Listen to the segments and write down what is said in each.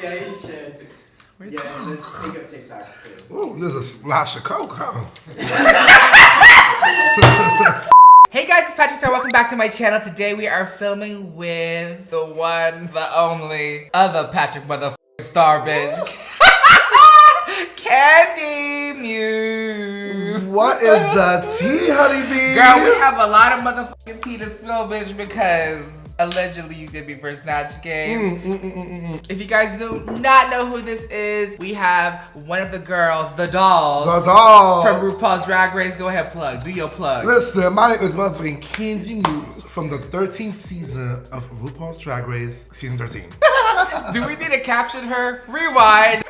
Yeah, you should. Yeah, let's take up TikToks too. Ooh, there's a splash of Coke, huh? Hey guys, it's PatrickStarrr. Welcome back to my channel. Today we are filming with the one, the only, other Patrick motherfucking bitch. Kandy Muse. What is the tea, honeybee? Girl, we have a lot of motherfucking tea to spill, bitch, because allegedly you did me for Snatch game. If you guys do not know who this is, we have one of the girls, the dolls. The dolls. From RuPaul's Drag Race. Go ahead, plug. Do your plug. Listen, my name is motherfucking Kandy Muse from the 13th season of RuPaul's Drag Race, season 13. Do we need to caption her? Rewind.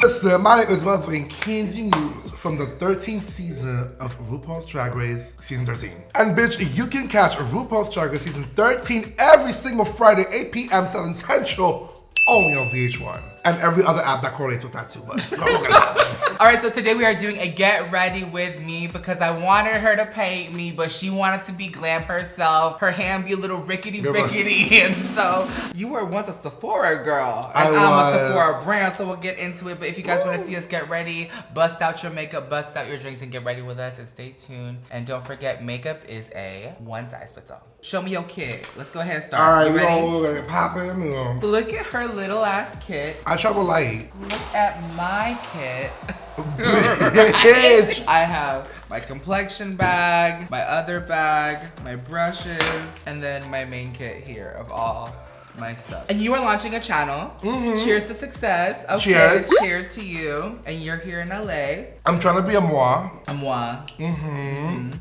Listen, my name is motherfucking Kandy Muse from the 13th season of RuPaul's Drag Race, season 13. And bitch, you can catch RuPaul's Drag Race season 13 every single Friday, 8 p.m. 7 Central, only on VH1. And every other app that correlates with that too, but All right, so today we are doing a get ready with me because I wanted her to paint me, but she wanted to be glam herself. Her hand be a little rickety, and so you were once a Sephora girl, and I'm a Sephora brand, so we'll get into it. But if you guys want to see us get ready, bust out your makeup, bust out your drinks, and get ready with us, and stay tuned. And don't forget, makeup is a one size fits all. Show me your kit. Let's go ahead and start. all right, you ready? we're gonna pop in. Look at her little ass kit. I travel light. Look at my kit. Bitch. I have my complexion bag, my other bag, my brushes, and then my main kit here of all my stuff. And you are launching a channel. Cheers to success. Okay, cheers. Cheers to you. And you're here in LA. I'm trying to be a moi. A moi.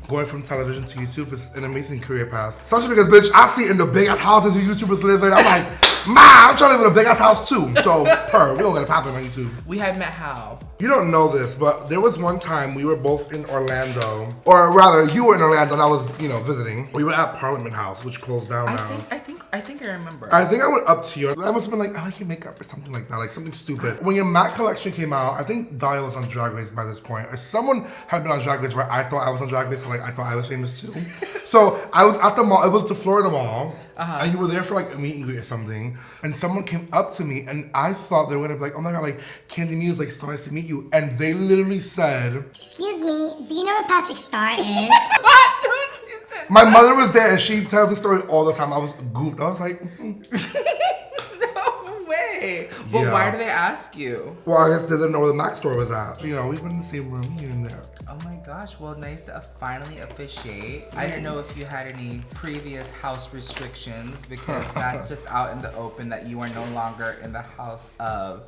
Going from television to YouTube is an amazing career path. Especially because, bitch, I see in the big ass houses you YouTubers live in. I'm like, I'm trying to live in a big ass house too. So, we don't gotta pop in on YouTube. We had met how? You don't know this, but there was one time we were both in Orlando, or rather, you were in Orlando and I was, visiting. We were at Parliament House, which closed down now. I think I remember. I think I went up to you. I must have been like, I like your makeup or something like that, like something stupid. When your matte collection came out, I think Dial was on Drag Race by this point, or someone had been on Drag Race where I thought I was on Drag Race, so like I thought I was famous too. So I was at the mall. It was the Florida Mall, and you were there for like a meet and greet or something. And someone came up to me, and I thought they were gonna be like, oh my god, like Kandy Muse, like so nice to meet you. And they literally said, "Excuse me, do you know what PatrickStarrr is?" My mother was there, and she tells the story all the time. I was gooped. I was like, No way. But Yeah. why do they ask you? well, I guess they didn't know where the Mac store was at. We've been in the same room here and there. Oh my gosh, well, nice to finally officiate. I didn't know if you had any previous house restrictions because that's just out in the open that you are no longer in the house of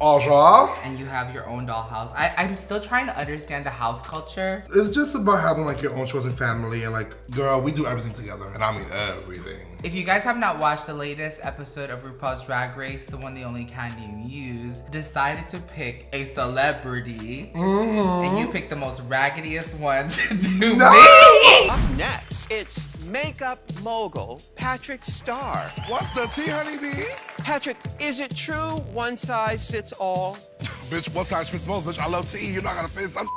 Aja. and you have your own dollhouse. I'm still trying to understand the house culture. It's just about having like your own chosen family and like, girl, we do everything together. And I mean everything. If you guys have not watched the latest episode of RuPaul's Drag Race, the one, the only Kandy Muse decided to pick a celebrity, and you picked the most raggediest one to do me. Up next, it's makeup mogul PatrickStarrr. What's the tea, honeybee? Patrick, is it true one size fits all? Bitch, one size fits most, bitch. I love tea. You're not gonna fit some.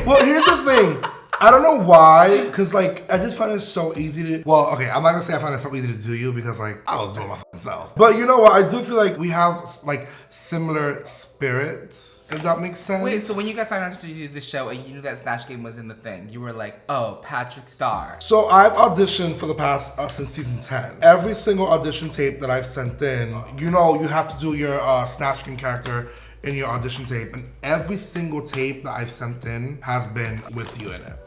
Well, here's the thing. I don't know why, cause like I just find it so easy to. Well, okay, I'm not gonna say I find it so easy to do you because like I was doing my fucking self. But you know what? I do feel like we have like similar spirits. If that makes sense. Wait, so when you guys signed on to do the show and you knew that Snatch Game was in the thing, you were like, oh, PatrickStarrr. So I've auditioned for the past since season 10. Every single audition tape that I've sent in, you have to do your Snatch Game character in your audition tape, and every single tape that I've sent in has been with you in it.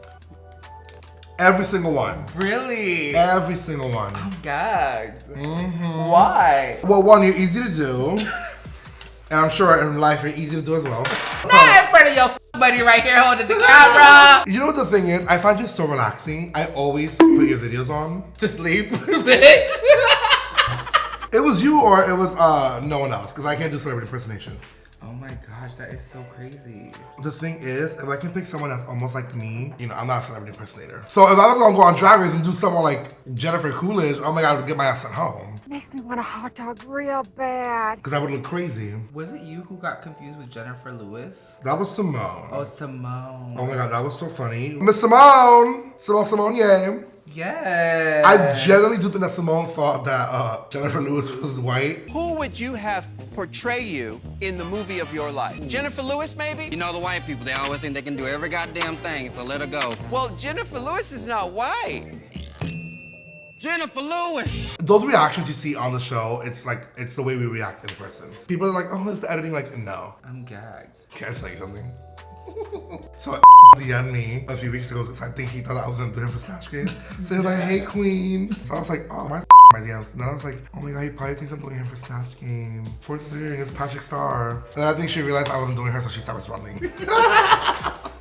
Every single one. Really? Every single one. I'm gagged. Why? Well, one, you're easy to do. And I'm sure in life you're easy to do as well. Not in front of your buddy right here holding the camera. You know what the thing is? I find you so relaxing. I always put your videos on. To sleep, bitch. It was you or it was no one else, because I can't do celebrity impersonations. Oh my gosh, that is so crazy. The thing is, if I can pick someone that's almost like me, I'm not a celebrity impersonator. So if I was gonna go on Drag Race and do someone like Jennifer Coolidge, oh my god, I would get my ass sent home. Makes me want a hot dog real bad. Because I would look crazy. Was it you who got confused with Jennifer Lewis? That was Simone. Oh, Simone. Oh my god, that was so funny. Miss Simone! Simone, yay. Yes. I genuinely do think that Simone thought that Jennifer Lewis was white. Who would you have portray you in the movie of your life? Jennifer Lewis, maybe? You know the white people, they always think they can do every goddamn thing, so let her go. Well, Jennifer Lewis is not white. Jennifer Lewis! Those reactions you see on the show, it's like, it's the way we react in person. People are like, oh, it's the editing. Like, no. I'm gagged. Can I tell you something? So DM'd me a few weeks ago because I think he thought I was gonna do him for Snatch Game. So he was like, hey queen. So I was like, oh, my DMs. And then I was like, oh my god, he probably thinks I'm doing him for Snatch Game. Poor thing, it's PatrickStarrr. And then I think she realized I wasn't doing her, so she started responding.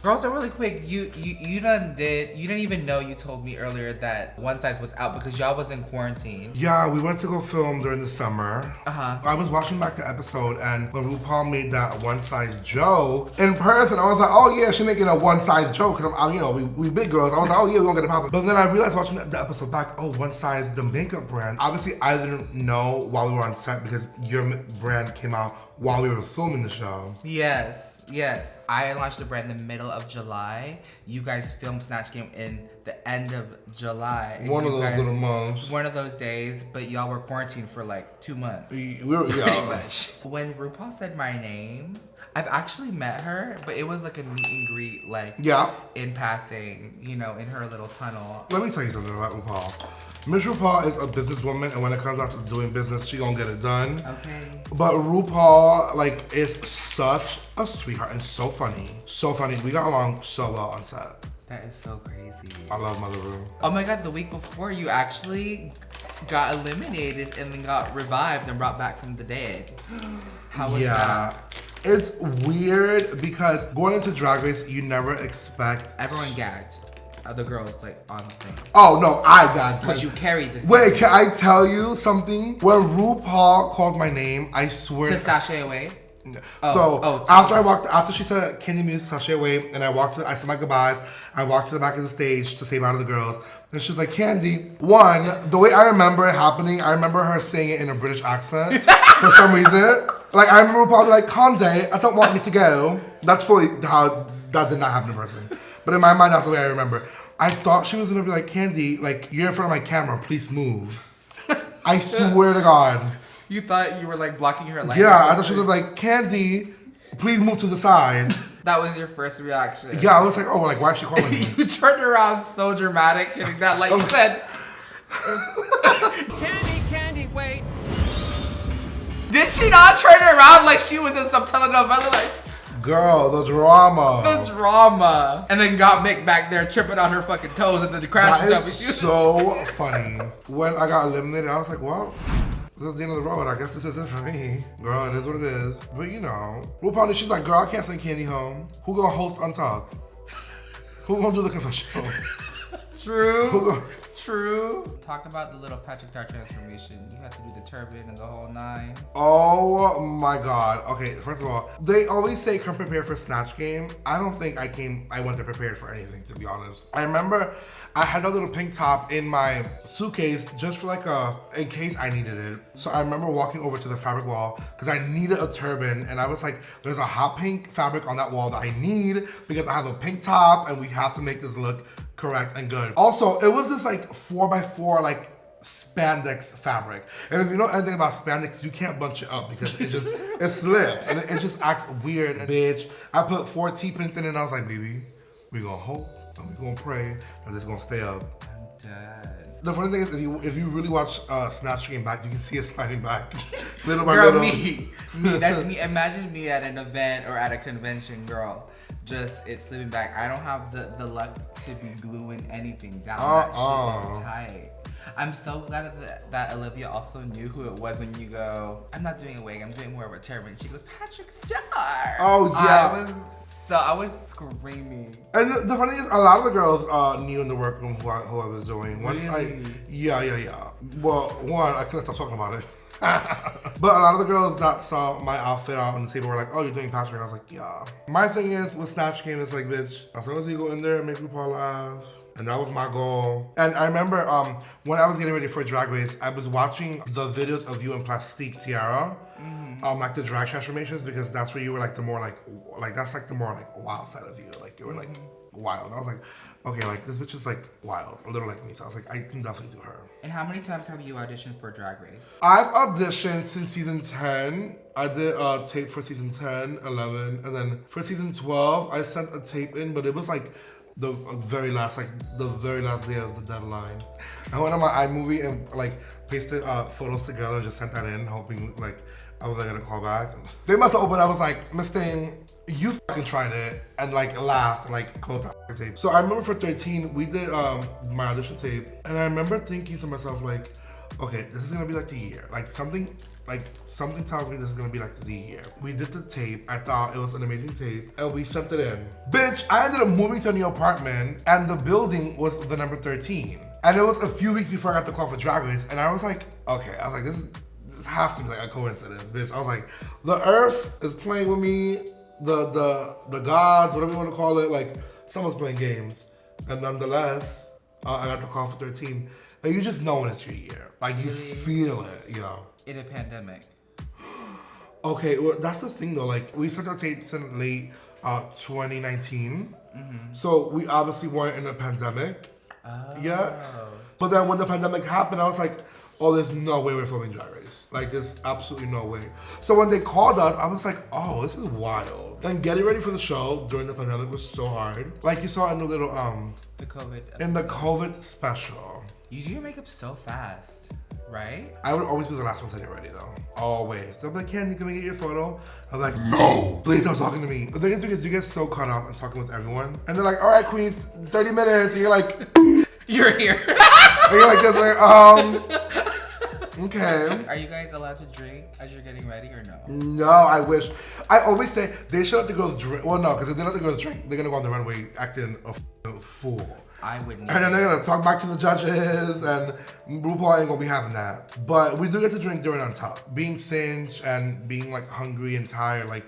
Girls, so really quick, you didn't even know you told me earlier that One Size was out because y'all was in quarantine. Yeah, we went to go film during the summer. Uh-huh. I was watching back the episode, and when RuPaul made that one size joke, in person, I was like, oh yeah, she's making a one size joke, because I'm, you know, we big girls. I was like, oh yeah, we're gonna get it poppin'. But then I realized watching the episode back, oh, One Size, the makeup brand. Obviously, I didn't know while we were on set because your brand came out while we were filming the show. Yes, yes. I launched the brand in the middle of July. You guys filmed Snatch Game in the end of July. One of those little months. One of those days, but y'all were quarantined for like 2 months. We were, yeah. Pretty much. When RuPaul said my name, I've actually met her, but it was like a meet and greet, like in passing, you know, in her little tunnel. Let me tell you something about RuPaul. Miss RuPaul is a businesswoman, and when it comes out to doing business, she gonna get it done. Okay. But RuPaul, like, is such a sweetheart and so funny. So funny. We got along so well on set. That is so crazy. I love Mother Ru. Oh my god, the week before you actually got eliminated and then got revived and brought back from the dead. How was that? It's weird because going into Drag Race, you never expect... Everyone gagged. The girls, like, on the thing. Oh, no, I got because you carried this. Wait, can I tell you something? When RuPaul called my name, I swear... To sashay away? After she said Kandy Muse, sashay away, and I said my goodbyes, I walked to the back of the stage to say bye to the girls, and she was like, Kandy. One, the way I remember it happening, I remember her saying it in a British accent for some reason. Like, I remember RuPaul be like, Kandy, I don't want me to go. That's fully how that did not happen in person. But in my mind, that's the way I remember. I thought she was gonna be like, Kandy, like, you're in front of my camera, please move. I swear to God. You thought you were like blocking her light? Yeah, I thought she was gonna be like, Kandy, please move to the side. That was your first reaction? Yeah, I was like, oh, like, why is she calling me? You turned around so dramatic, hitting that light. You said, Kandy, wait. Did she not turn around like she was in some telenovela? Like, girl, the drama. The drama. And then got Mick back there tripping on her fucking toes and then the crash jumping. That is so funny. When I got eliminated, I was like, well, this is the end of the road. I guess this isn't for me. Girl, it is what it is. But you know, RuPaul, she's like, girl, I can't send Kandy home. Who gonna host Untalk? Who gonna do the confession? True. True. Talk about the little PatrickStarrr transformation. You had to do the turban and the whole 9. Oh my God. Okay, first of all, they always say come prepared for Snatch Game. I don't think I went there prepared for anything, to be honest. I remember I had a little pink top in my suitcase just for like in case I needed it. So I remember walking over to the fabric wall because I needed a turban, and I was like, there's a hot pink fabric on that wall that I need because I have a pink top and we have to make this look correct and good. Also, it was this like 4x4 like spandex fabric. And if you know anything about spandex, you can't bunch it up because it just, it slips and it just acts weird. And bitch, I put 4 T-pins in it and I was like, baby, we gonna hope and we gonna pray that it's gonna stay up. I'm dead. The funny thing is, if you really watch Snatch Game back, you can see it sliding back, little by girl, little. me, that's me. Imagine me at an event or at a convention, girl. Just it's slipping back. I don't have the luck to be gluing anything down. That shit is tight. I'm so glad that Olivia also knew who it was when you go, I'm not doing a wig, I'm doing more of a turban. She goes, PatrickStarrr. Oh yeah. I was screaming. And the funny thing is, a lot of the girls knew in the workroom who I was doing. Once really? Yeah. Well, one, I couldn't stop talking about it. But a lot of the girls that saw my outfit out on the table were like, oh, you're doing Patrick. I was like, yeah. My thing is, with Snatch Game, it's like, bitch, as long as you go in there and make RuPaul laugh. And that was my goal. And I remember when I was getting ready for Drag Race, I was watching the videos of you in Plastique Tiara. Like the drag transformations, because that's where you were like the more like that's like the more like wild side of you. Like you were like wild. And I was like, okay, like this bitch is like wild, a little like me. So I was like, I can definitely do her. And how many times have you auditioned for Drag Race? I've auditioned since season 10. I did a tape for season 10, 11, and then for season 12, I sent a tape in, but it was like the very last day of the deadline. I went on my iMovie and like pasted photos together and just sent that in, hoping like I was like gonna call back. They must have opened. I was like, Miss Thing, you fucking tried it, and like laughed and like closed that tape. So I remember for 13, we did my audition tape, and I remember thinking to myself like, okay, this is gonna be like the year. Like something tells me this is gonna be like the year. We did the tape. I thought it was an amazing tape, and we sent it in. Bitch, I ended up moving to a new apartment, and the building was the number 13. And it was a few weeks before I got the call for Drag Race, and I was like, okay, I was like, this has to be like a coincidence, bitch. I was like, the earth is playing with me, the gods, whatever you want to call it, like someone's playing games. And nonetheless, I got the call for 13. And you just know when it's your year. Like you feel it, you know. In a pandemic. Okay, well that's the thing though. Like we sent our tapes in late 2019. So we obviously weren't in a pandemic yet. But then when the pandemic happened, I was like, oh, there's no way we're filming Drag Race. Like, there's absolutely no way. So when they called us, I was like, oh, this is wild. And getting ready for the show during the pandemic was so hard. Like you saw in the little, the COVID. in the COVID special. You do your makeup so fast, right? I would always be the last one to get ready though. Always. So I'm like, Candy, can we get your photo? I'm like, no, please stop talking to me. The thing is because you get so caught up in talking with everyone. And they're like, all right, queens, 30 minutes. And you're like, you're here. and you're like, this, like, okay. Are you guys allowed to drink as you're getting ready or no? No, I wish. I always say they should let the girls drink. Well, no, because if they let the girls drink, they're gonna go on the runway acting a fool. I would need. And then they're gonna talk back to the judges, and RuPaul ain't gonna be having that. But we do get to drink during On Top. Being singed and being like hungry and tired, like,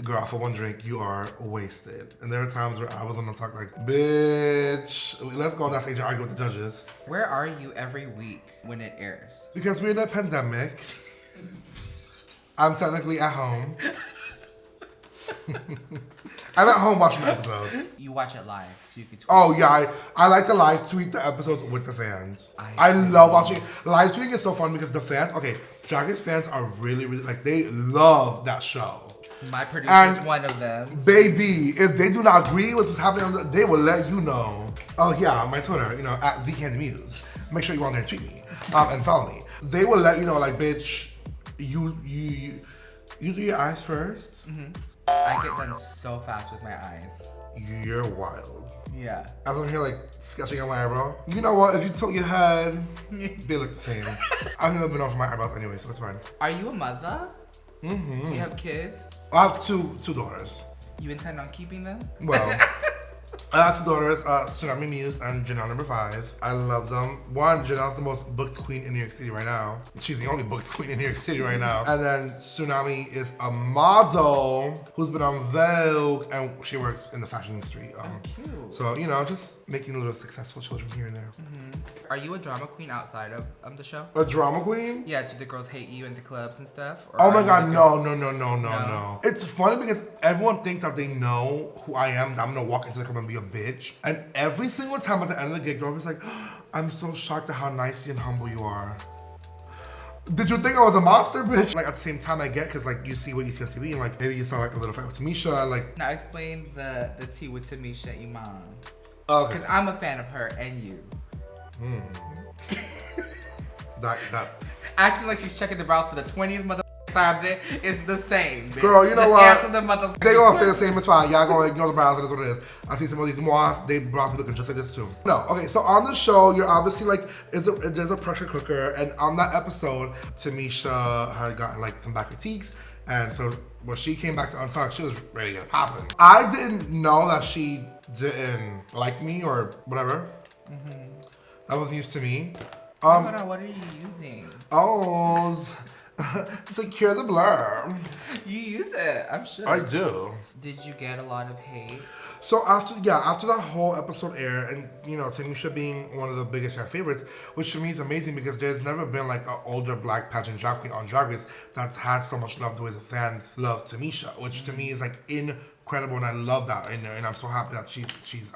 girl, for one drink, you are wasted. And there are times where I was on the talk like, bitch, let's go on that stage and argue with the judges. Where are you every week when it airs? Because we're in a pandemic. I'm technically at home. I'm at home watching the episodes. You watch it live, so you can tweet. Oh yeah, I like to live tweet the episodes with the fans. I love watching. Live tweeting is so fun because the fans, okay, Drag Race fans are really, like, they love that show. My producer is one of them. Baby, if they do not agree with what's happening, they will let you know. Oh yeah, my Twitter, you know, at Kandy Muse. Make sure you go on there and tweet me and follow me. They will let you know, like, bitch, you do your eyes first. I get done so fast with my eyes. You're wild. Yeah. As I'm here, like, sketching out my eyebrow. You know what? If you tilt your head, they look the same. I've never been off my eyebrows anyway, so it's fine. Are you a mother? Do you have kids? I have two daughters. You intend on keeping them? Well, I have two daughters, Kandy Muse and Janelle number 5. I love them. One, Janelle's the most booked queen in New York City right now. She's the only booked queen in New York City right now. And then Tsunami is a model who's been on Vogue, and she works in the fashion industry. Cute. So, you know, just making little successful children here and there. Are you a drama queen outside of the show? A drama queen? Yeah, do the girls hate you in the clubs and stuff? Or Oh my are you god, like no. It's funny because everyone thinks that they know who I am, that I'm gonna walk into the club and be a bitch. And every single time at the end of the gig, they're always like, I'm so shocked at how nice and humble you are. Did you think I was a monster, bitch? Like, at the same time I get, because, like, you see what you see on TV, and, like, maybe you saw, like, a little fight with Tamisha, and, like... Now explain the tea with Tamisha Iman. Okay. Because I'm a fan of her and you. That... Acting like she's checking the route for the 20th time, it's the same, bitch. Girl, you know Just what? answer the motherfucking They gonna stay the same, it's fine. Y'all gonna ignore the brows, it is what it is. I see some of these moths, they brows be looking just like this too. No, okay, so on the show, you're obviously like, there's a pressure cooker, and on that episode, Tamisha had gotten like some bad critiques, and so when she came back to Untucked, she was ready to get it popping. I didn't know that she didn't like me or whatever. That was news to me. Hold on, what are you using? Secure the blur. You use it, I'm sure. I do. Did you get a lot of hate? So after that whole episode aired, and you know, Tamisha being one of the biggest fan favorites, which to me is amazing because there's never been like an older black pageant drag queen on Drag Race that's had so much love the way the fans love Tamisha, which to me is like incredible. credible, and I love that, and I'm so happy that she's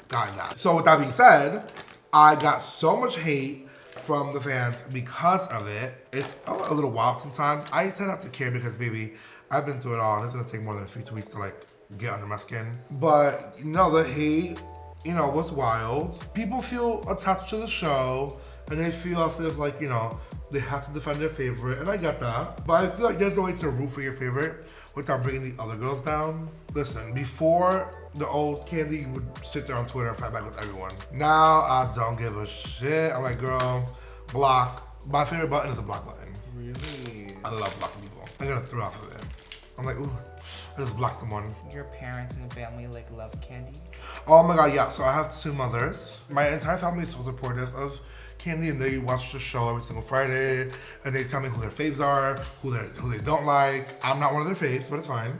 gotten that. So with that being said, I got so much hate from the fans because of it. It's a little wild sometimes. I tend not to care because, baby, I've been through it all, and it's gonna take more than a few tweets to like get under my skin. But the hate, was wild. People feel attached to the show, and they feel as if like, they have to defend their favorite, and I get that. But I feel like there's no way to root for your favorite without bringing the other girls down. Listen, before the old Kandy would sit there on Twitter and fight back with everyone. Now I don't give a shit. I'm like, girl, block. My favorite button is the block button. Really? I love blocking people. I gotta throw off of it. I'm like, ooh, I just blocked someone. Your parents and family like love Kandy? Oh my god, yeah. So I have 2 mothers. My entire family is so supportive of Kandy, and they watch the show every single Friday, and they tell me who their faves are, who they don't like. I'm not one of their faves, but it's fine.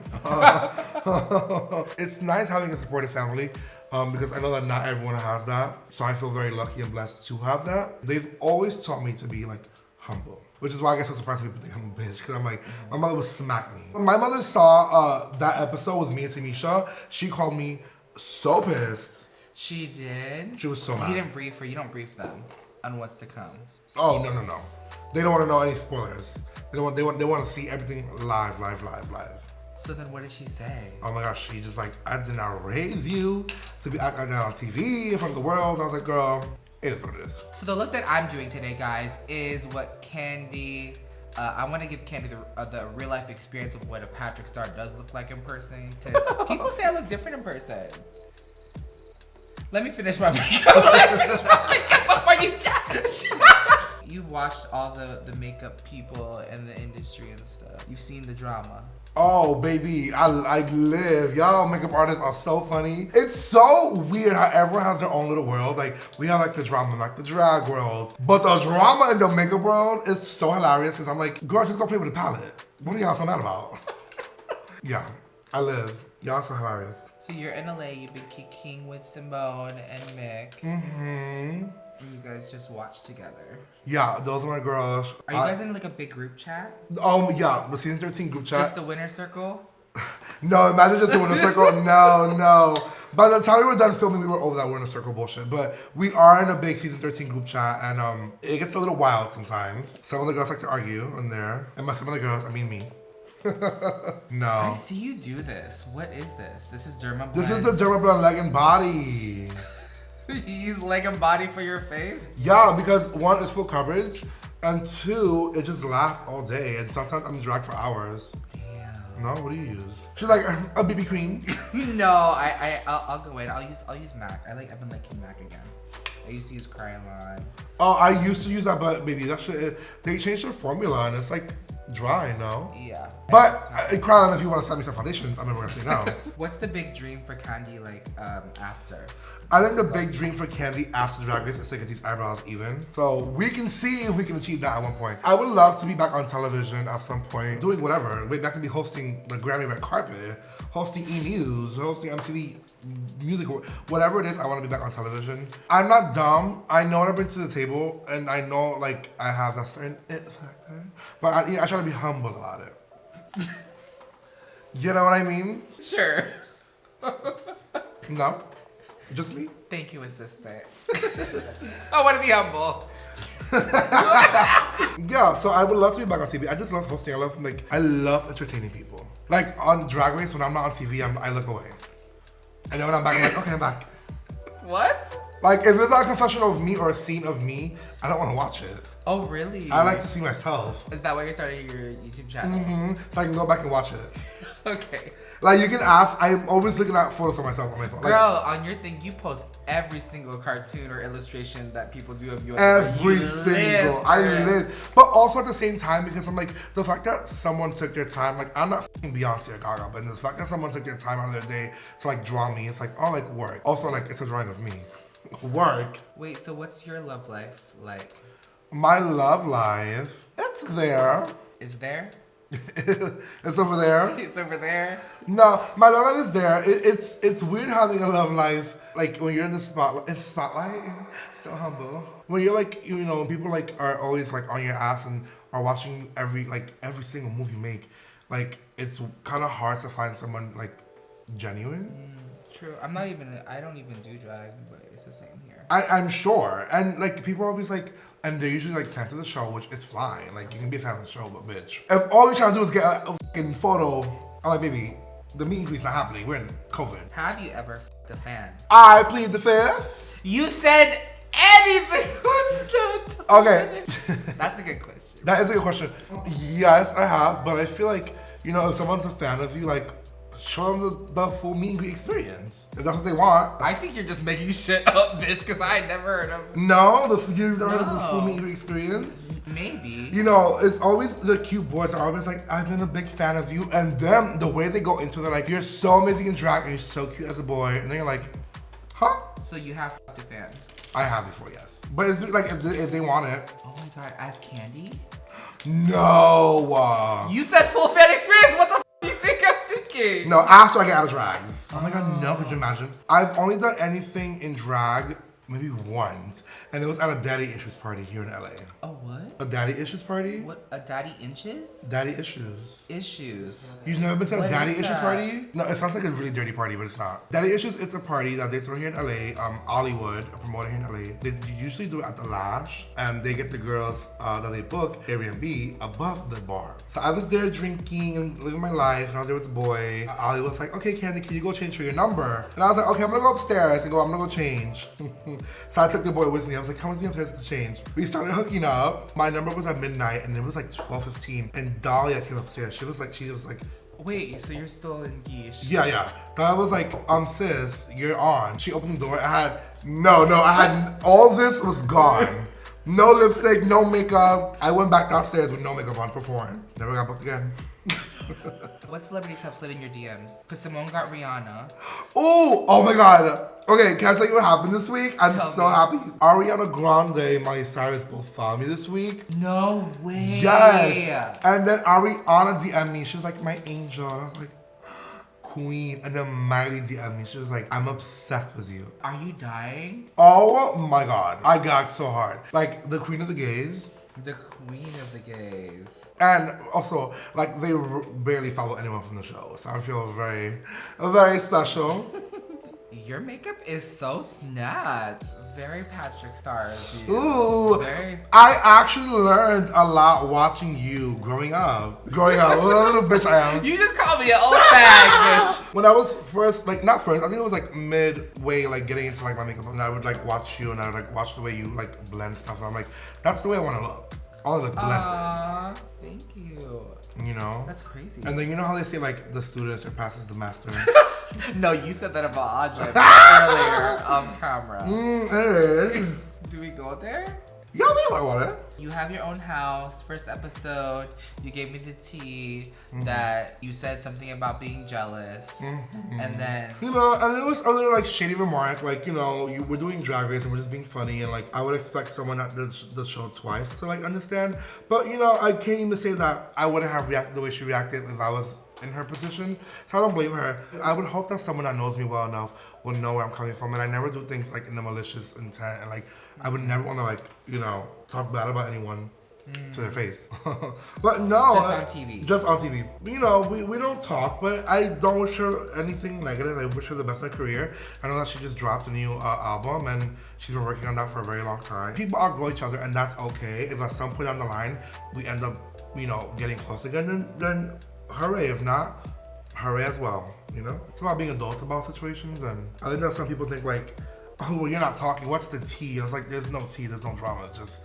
It's nice having a supportive family, because I know that not everyone has that. So I feel very lucky and blessed to have that. They've always taught me to be like humble, which is why I guess I'm surprised people think I'm a bitch, because I'm like, my mother would smack me. When my mother saw that episode was me and Tamisha, she called me so pissed. She did? She was so mad. You didn't brief her. You don't brief them on what's to come. Oh, no. They don't want to know any spoilers. They want to see everything live. So then what did she say? Oh my gosh, she just like, I did not raise you to be acting like that on TV in front of the world. I was like, girl, it is what it is. So the look that I'm doing today, guys, is what Kandy, I want to give Kandy the real life experience of what a PatrickStarrr does look like in person. Because people say I look different in person. Let me finish my makeup. Before you You've watched all the makeup people in the industry and stuff. You've seen the drama. Oh, baby, I live. Y'all makeup artists are so funny. It's so weird how everyone has their own little world. Like, we have like the drama, like the drag world. But the drama in the makeup world is so hilarious because I'm like, girl, just go play with the palette. What are y'all so mad about? Yeah, I live. Y'all so hilarious. So you're in LA, you've been kicking with Simone and Mick. Mm-hmm. And you guys just watch together. Yeah, those are my girls. Are you guys in like a big group chat? Yeah, the season 13 group chat. Just the winner circle? No, imagine just the winner circle. No. By the time we were done filming, we were over that winner circle bullshit. But we are in a big season 13 group chat, and it gets a little wild sometimes. Some of the girls like to argue in there, and by some of the girls, I mean me. No. I see you do this. What is this? This is Derma Blend. This is the Derma Blend leg and body. You use leg and body for your face? Yeah, because 1, it's full coverage, and 2, it just lasts all day, and sometimes I'm dragged for hours. Damn. No, what do you use? She's like, a BB cream. No, I'll go in. I'll use MAC. I've been liking MAC again. I used to use Kryolan. Oh, I used to use that, but baby, that shit, they changed their formula, and it's like dry, no? Yeah. But Kryolan, if you want to send me some foundations, I'm never gonna say no. What's the big dream for Kandy, like, after? I think the big dream for Kandy after Drag Race is to get these eyebrows even. So we can see if we can achieve that at one point. I would love to be back on television at some point, doing whatever. Wait, back to be hosting the Grammy red carpet, hosting E-News, hosting MTV Music, whatever it is, I want to be back on television. I'm not dumb. I know what I bring to the table, and I know like I have that certain it factor, but I try to be humble about it. You know what I mean? Sure. No? Just me? Thank you, assistant. I want to be humble. Yeah, so I would love to be back on TV. I just love hosting. I love entertaining people. Like on Drag Race, when I'm not on TV, I look away. And then when I'm back, I'm like, okay, I'm back. What? Like, if it's not a confessional of me or a scene of me, I don't want to watch it. Oh, really? I like to see myself. Is that why you're starting your YouTube channel? Mm-hmm. So I can go back and watch it. Okay. Like, you can ask, I'm always looking at photos of myself on my phone. Like, girl, on your thing, you post every single cartoon or illustration that people do of you. Every single. I live. But also at the same time, because I'm like, the fact that someone took their time, like, I'm not f***ing Beyonce or Gaga, but the fact that someone took their time out of their day to, like, draw me, it's like, oh, like, work. Also, like, it's a drawing of me. Work. Wait, so what's your love life like? My love life, it's there. Is there? It's over there. It's over there. No, my love life is there. It's weird having a love life, like when you're in the spotlight, so humble. When you're like, you know, people like are always like on your ass and are watching every single move you make. Like, it's kind of hard to find someone like genuine. True. I don't even do drag, but it's the same here. I'm sure. And like people are always like, and they're usually like fans of the show, which is fine. Like you can be a fan of the show, but bitch, if all you're trying to do is get a fucking photo, I'm like, baby, the meet and greet's not happening. We're in COVID. Have you ever f***ed a fan? I plead the fifth. You said anything was not. Okay. That's a good question. That is a good question. Yes, I have, but I feel like, you know, if someone's a fan of you, like, show them the full meet and greet experience. If that's what they want. I think you're just making shit up, bitch, because I never heard of. No, you've never heard of the full meet and greet experience? Maybe. You know, it's always the cute boys are always like, I've been a big fan of you. And them, the way they go into it, they're like, you're so amazing in drag and you're so cute as a boy. And then you're like, huh? So you have f***ed a fan? I have before, yes. But it's like, if they want it. Oh my god, as Kandy? No. You said full fan experience, what the f*** do you think I'm thinking? No, after I get out of drags. Oh my god, no, could you imagine? I've only done anything in drag maybe once, and it was at a daddy issues party here in LA. A what? A daddy issues party? What, a daddy inches? Daddy issues. Issues. You've never been to a What daddy is issues that? party? No, it sounds like a really dirty party, but it's not. Daddy issues, it's a party that they throw here in LA. Hollywood, a promoter here in LA. They usually do it at the Lash, and they get the girls that they book Airbnb above the bar. So I was there drinking and living my life, and I was there with the boy. Ollie was like, okay, Kandy, can you go change for your number? And I was like, okay, I'm gonna go upstairs and I'm gonna go change. So I took the boy with me. I was like, come with me upstairs to change. We started hooking up. My number was at midnight, and it was like 12:15. And Dahlia came upstairs. She was like, Wait, so you're still in Geesh? yeah. I was like, sis, you're on. She opened the door. I had all this was gone. No lipstick, no makeup. I went back downstairs with no makeup on, performed. Never got booked again. What celebrities have slid in your DMs? Because Simone got Rihanna. Ooh, oh my god. Okay, can I tell you what happened this week? I'm Tell so me. happy. Ariana Grande, Miley Cyrus both followed me this week. No way. Yes. And then Ariana DM'd me. She was like, my angel. And I was like, queen. And then Miley DM'd me. She was like, I'm obsessed with you. Are you dying? Oh my god. I got so hard. Like, the queen of the gays. The queen of the gays. And also, like, they barely follow anyone from the show. So I feel very, very special. Your makeup is so Snatch. Very PatrickStarrr of you. Ooh, Very... I actually learned a lot watching you growing up. What a little bitch I am. You just called me an old fag, bitch. When I was first, like, not first, I think it was like midway, like getting into like my makeup, and I would like watch you, and I would like watch the way you like blend stuff, and I'm like, that's the way I want to look. I want to look blended. Thank you. You know? That's crazy. And then you know how they say like the student surpasses the master? No, you said that about Audrey earlier on camera. Hey. Do we go there? Yeah, I want it. You have your own house. First episode, you gave me the tea that you said something about being jealous. And then... You know, and it was a little like shady remark, like, you know, we're doing Drag Race and we're just being funny, and like, I would expect someone at the show twice to like understand. But, you know, I can't even say that I wouldn't have reacted the way she reacted if I was in her position, so I don't blame her. I would hope that someone that knows me well enough will know where I'm coming from, and I never do things like in the malicious intent, and like I would never want to like, you know, talk bad about anyone to their face. But no, Just on TV. Just on TV. You know, we don't talk, but I don't wish her anything negative. I wish her the best in her career. I know that she just dropped a new album, and she's been working on that for a very long time. People outgrow each other, and that's okay. If at some point down the line we end up, you know, getting close again, then hooray. If not, hooray as well, you know? It's about being adults about situations, and I think that some people think like, oh, well, you're not talking, what's the tea? I was like, there's no tea, there's no drama. It's just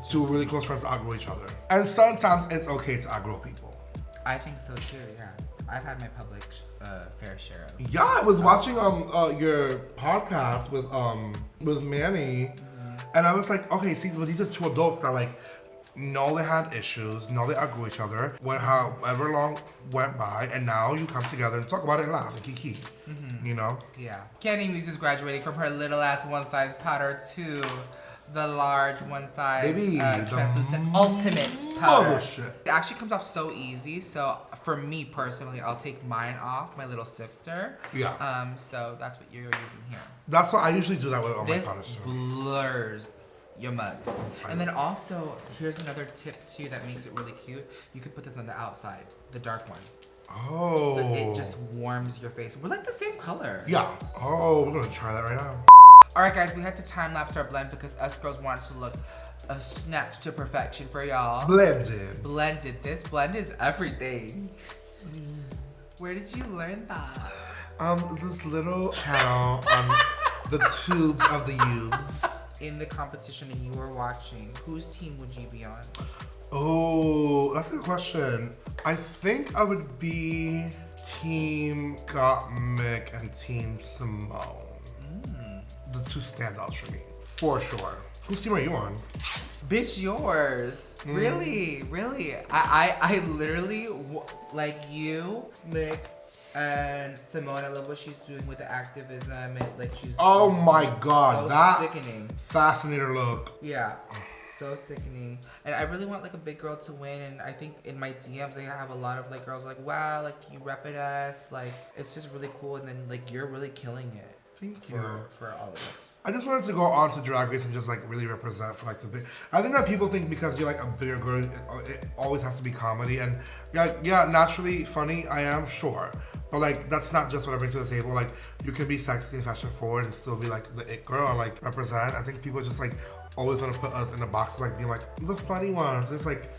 two really close friends to outgrow each other. And sometimes it's okay to outgrow people. I think so too, yeah. I've had my public fair share of. Yeah, I was watching your podcast with Manny, and I was like, okay, see, well, these are two adults that like, know they had issues, know they outgrew each other, when however long went by, and now you come together and talk about it and laugh and kiki, you know? Yeah. Kandy Muse is graduating from her little ass one-size powder to the large one-size Baby, translucent ultimate powder. Bullshit. It actually comes off so easy, so for me personally, I'll take mine off, my little sifter. Yeah. So that's what you're using here. That's what I usually do that with all my This products. blurs your mug. And then also, here's another tip too that makes it really cute. You could put this on the outside, the dark one. Oh. It just warms your face. We're like the same color. Yeah. Oh, we're gonna try that right now. All right, guys, we had to time lapse our blend because us girls wanted to look a snatch to perfection for y'all. Blended. Blended. This blend is everything. Where did you learn that? This little channel on the tubes of the Ubes. In the competition and you were watching, whose team would you be on? Oh, that's a good question. I think I would be Team Gottmik and Team Simone. The two standouts for me, for sure. Whose team are you on? Bitch, yours. Really, really. I literally, like you, Nick, and Simone, I love what she's doing with the activism and like she's Oh my god, so that sickening. fascinator look. Yeah, so sickening. And I really want like a big girl to win, and I think in my DMs I have a lot of like girls like, wow, like you repping us, like it's just really cool, and then like you're really killing it. Thank you. For all of us. I just wanted to go on to Drag Race and just like really represent for like the big. I think that people think because you're like a bigger girl, it always has to be comedy. And yeah, naturally funny, I am sure. But like, that's not just what I bring to the table. Like, you can be sexy and fashion forward and still be like the it girl and like represent. I think people just like always want to put us in a box of like being like the funny ones. It's like,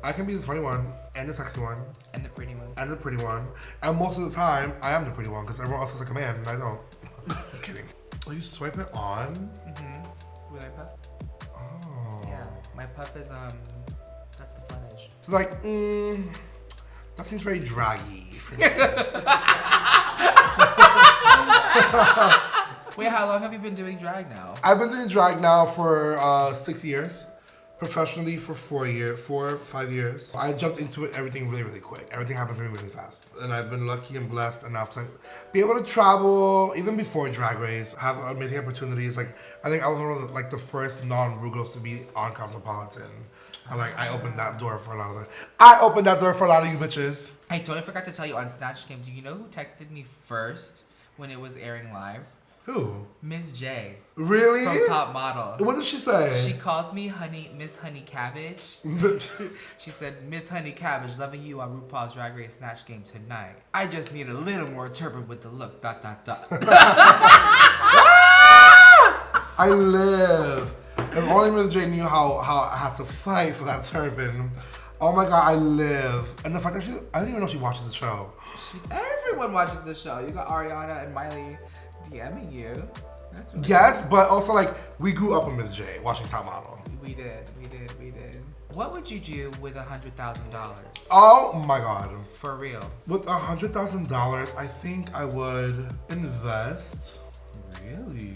I can be the funny one and the sexy one. And the pretty one. And the pretty one. And most of the time, I am the pretty one because everyone else is like a man and I don't. I'm kidding. Oh, you swipe it on? Mm-hmm. With my puff? Oh. Yeah. My puff is, that's the flat edge. It's like, that seems very draggy for me. Wait, how long have you been doing drag now? I've been doing drag now for 6 years. Professionally for 4 or 5 years. I jumped into it, everything really, really quick. Everything happened for me really fast. And I've been lucky and blessed enough to be able to travel, even before Drag Race, have amazing opportunities. Like, I think I was one of the first non-Rugos to be on Cosmopolitan. And like, I opened that door for a lot of you bitches. I totally forgot to tell you on Snatch Game, do you know who texted me first when it was airing live? Who? Miss J. Really? From Top Model. What did she say? She calls me Miss Honey Cabbage. She said, Miss Honey Cabbage, loving you on RuPaul's Drag Race Snatch Game tonight. I just need a little more turbid with the look, ... I live. If only Miss J knew how I had to fight for that turban. Oh my god, I live. And the fact that I didn't even know she watches the show. Everyone watches the show. You got Ariana and Miley DMing you. That's really Yes, but also like we grew up with Miss J watching Top Model. We did. What would you do with $100,000? Oh my god. For real. With $100,000, I think I would invest. Really?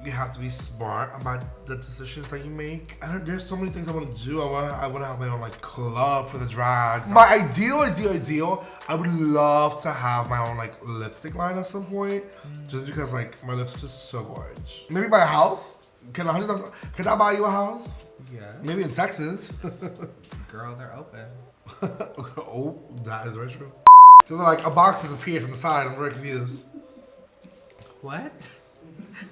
You have to be smart about the decisions that you make. There's so many things I want to do. I want to have my own like club for the drag. My ideal, I would love to have my own like lipstick line at some point. Just because like my lips are just so gorgeous. Maybe buy a house. Can I buy you a house? Yeah. Maybe in Texas. Girl, they're open. Oh, that is very true. Because like a box has appeared from the side. I'm very confused. What?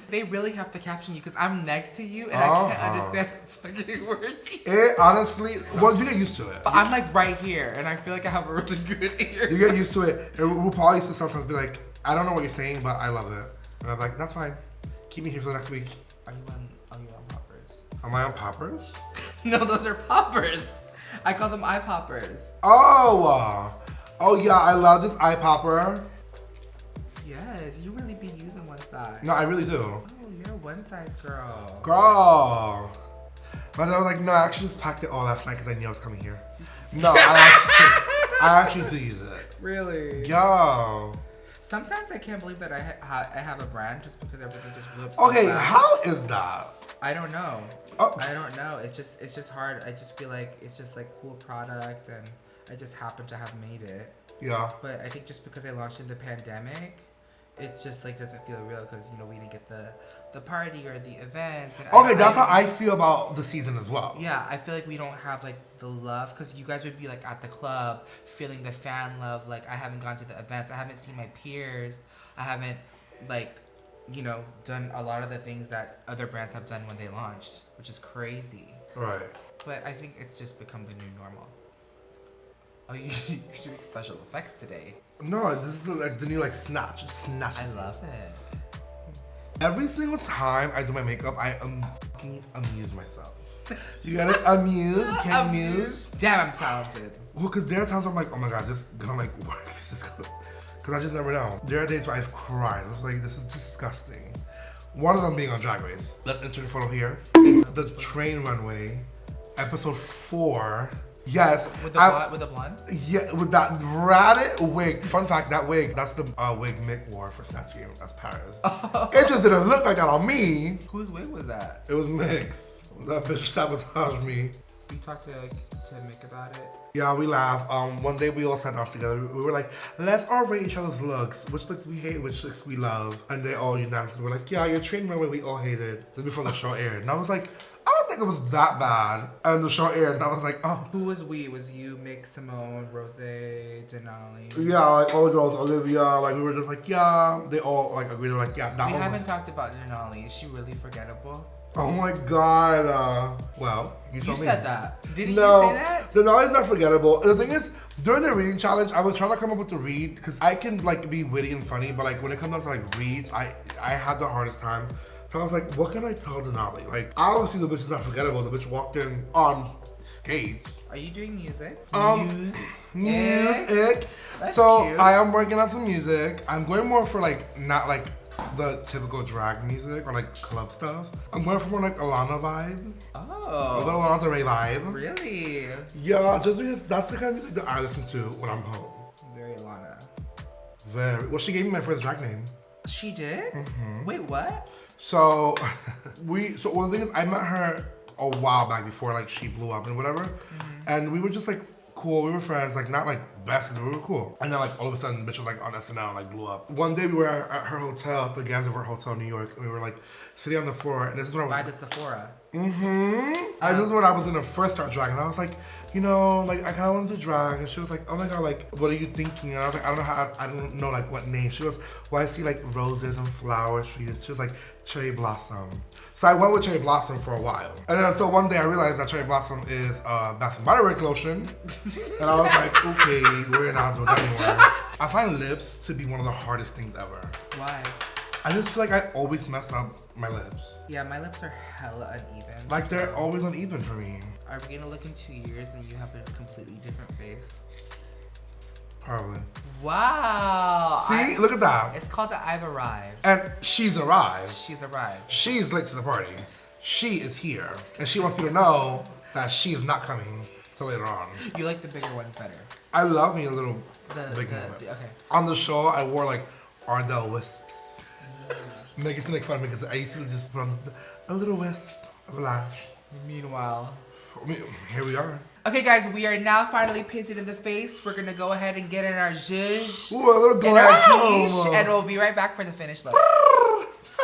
They really have to caption you because I'm next to you and I can't understand the fucking words. It honestly, well, you get used to it. But I'm like right here and I feel like I have a really good ear. You get used to it. And RuPaul used to sometimes be like, I don't know what you're saying, but I love it. And I'm like, that's fine. Keep me here for the next week. Are you on poppers? Am I on poppers? No, those are poppers. I call them eye poppers. Oh yeah, I love this eye popper. Yes, you really be using one side. No, I really do. Oh, you're a one size girl. Girl. But I was like, no, I actually just packed it all last night because I knew I was coming here. No, I actually do use it. Really? Yo. Sometimes I can't believe that I have a brand just because everything just blew up Okay, fast. how is that? I don't know. Oh. I don't know. It's just hard. I just feel like it's just like cool product and I just happen to have made it. Yeah. But I think just because I launched in the pandemic, it's just like doesn't feel real because we didn't get the party or the events. And Okay, that's how I feel about the season as well. Yeah, I feel like we don't have like the love because you guys would be like at the club feeling the fan love. Like I haven't gone to the events. I haven't seen my peers. I haven't like done a lot of the things that other brands have done when they launched, which is crazy. Right. But I think it's just become the new normal. Oh, you're doing special effects today. No, this is like the new like Snatch. Snatch. I love it. Every single time I do my makeup, I fucking amuse myself. You got it? Amuse? Can't amuse? Damn, I'm talented. Well, because there are times where I'm like, oh my god, is this gonna like work? Is this good? Because I just never know. There are days where I've cried. I was like, this is disgusting. One of them being on Drag Race. Let's insert a photo here. It's the train runway, episode 4. Yes. With the blonde? Yeah, with that ratted wig. Fun fact, that wig, that's the wig Mick wore for Snatch Game. That's Paris. It just didn't look like that on me. Whose wig was that? It was Mick's. That bitch sabotaged me. You talked to Mick about it? Yeah, we laugh. One day we all sat down together. We were like, let's all rate each other's looks. Which looks we hate, which looks we love. And they all unanimously were like, yeah, your train runway we all hated. This is before the show aired. And I was like, I don't think it was that bad. And the show aired and I was like, oh. Who was we? Was you, Mick, Simone, Rose, Denali? Yeah, like all the girls, Olivia, like we were just like, yeah. They all like agreed, like, yeah, that We one haven't talked about Denali. Is she really forgettable? Oh my god. Well, you told me. You said that. Didn't No, you say that? the knowledge is not forgettable. The thing is, during the reading challenge, I was trying to come up with the read because I can like be witty and funny, but like when it comes down to like reads, I had the hardest time. So I was like, what can I tell Denali? Like, obviously the bitch is not forgettable. The bitch walked in on skates. Are you doing music? Music. That's So cute. I am working on some music. I'm going more for like, not like the typical drag music or like club stuff. I'm going for more like Alana vibe. A little Oh, Lana Del Rey vibe. really? Yeah, just because that's the kind of music that I listen to when I'm home. Very Alana. Very. Well, she gave me my first drag name. She did? Mm-hmm. Wait, what? So, well, the thing is, I met her a while back before like she blew up and whatever. And we were just like cool, we were friends, like not like besties, but we were cool. And then like all of a sudden, the bitch was like on SNL and like blew up. One day we were at her hotel, at the Gansevoort Hotel in New York, and we were like sitting on the floor, and this is when I was By the Sephora. this is when I was gonna first start drag, and I was like, you know, like I kind of wanted to drag, and she was like, oh my god, like what are you thinking? And I was like, I don't know like what name. She was, well, I see like roses and flowers for you. She was like, Cherry Blossom. So I went with Cherry Blossom for a while, and then until one day I realized that Cherry Blossom is Bath and Body Works lotion, and I was like, okay, we're not doing that anymore. I find lips to be one of the hardest things ever. Why? I just feel like I always mess up my lips. Yeah, my lips are hella uneven. Like they're always uneven for me. Are we gonna look in 2 years and you have a completely different face? Probably. Wow. See, look at that. It's called I've arrived. And she's arrived. She's arrived. She's late to the party. She is here. And she wants you to know that she is not coming till later on. You like the bigger ones better. I love me a little big moment. Okay. On the show, I wore like Ardell wisps. Niggas used to make fun of me because I used to just put on a little wisp of a lash. Meanwhile. I mean, here we are. Okay guys, we are now finally painted in the face. We're gonna go ahead and get in our zhuzh. Ooh, a little In our glam. quiche, and we'll be right back for the finished look.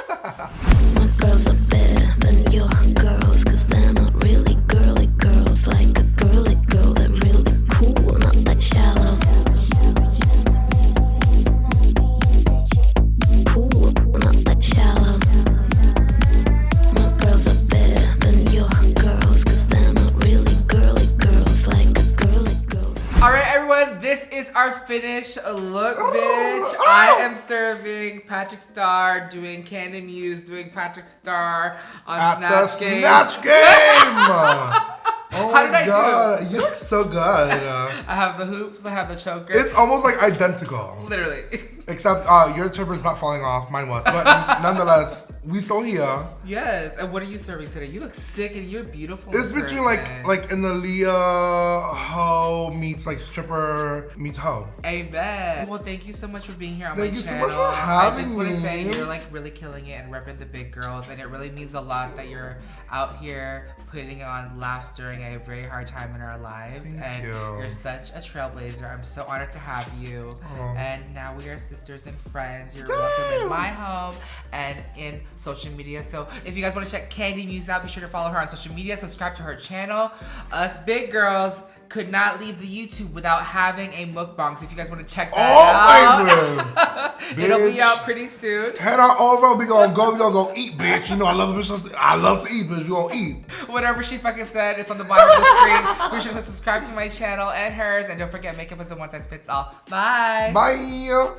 My girls are better than your girls, 'cause they're not really girly girls, like a girly girl, they're really cool, not that shallow. Cool, not that shallow. My girls are better than your girls, 'cause they're not really girly girls, like a girly girl. All right, everyone, this is our finished look, bitch. I am serving PatrickStarrr, doing Kandy Muse, doing PatrickStarrr on At the Snatch Game. Snatch Game! Oh How did I my god, you look so good. I have the hoops, I have the choker. It's almost like identical. Literally. Except your tripper is not falling off, mine was. But nonetheless, we still here. Yes, and what are you serving today? You look sick and you're beautiful. It's between like in the Leah hoe meets like stripper meets hoe. Amen. Well, thank you so much for being here on Thank my you so channel. much for having I just want to me. say you're like really killing it and repping the big girls, and it really means a lot that you're out here putting on laughs during a very hard time in our lives. Thank you. You're such a trailblazer. I'm so honored to have you. And now we are sisters and friends. You're welcome in my home and in social media. So if you guys want to check Kandy Muse out, be sure to follow her on social media. Subscribe to her channel. Us big girls could not leave the YouTube without having a mukbang. So if you guys want to check that out, it'll be out pretty soon. Head on over. We gonna go eat, bitch. You know I love a bitch. I love to eat, bitch. We gonna eat. Whatever she fucking said, it's on the bottom of the screen. Be sure to subscribe to my channel and hers, and don't forget, makeup is a one size fits all. Bye. Bye.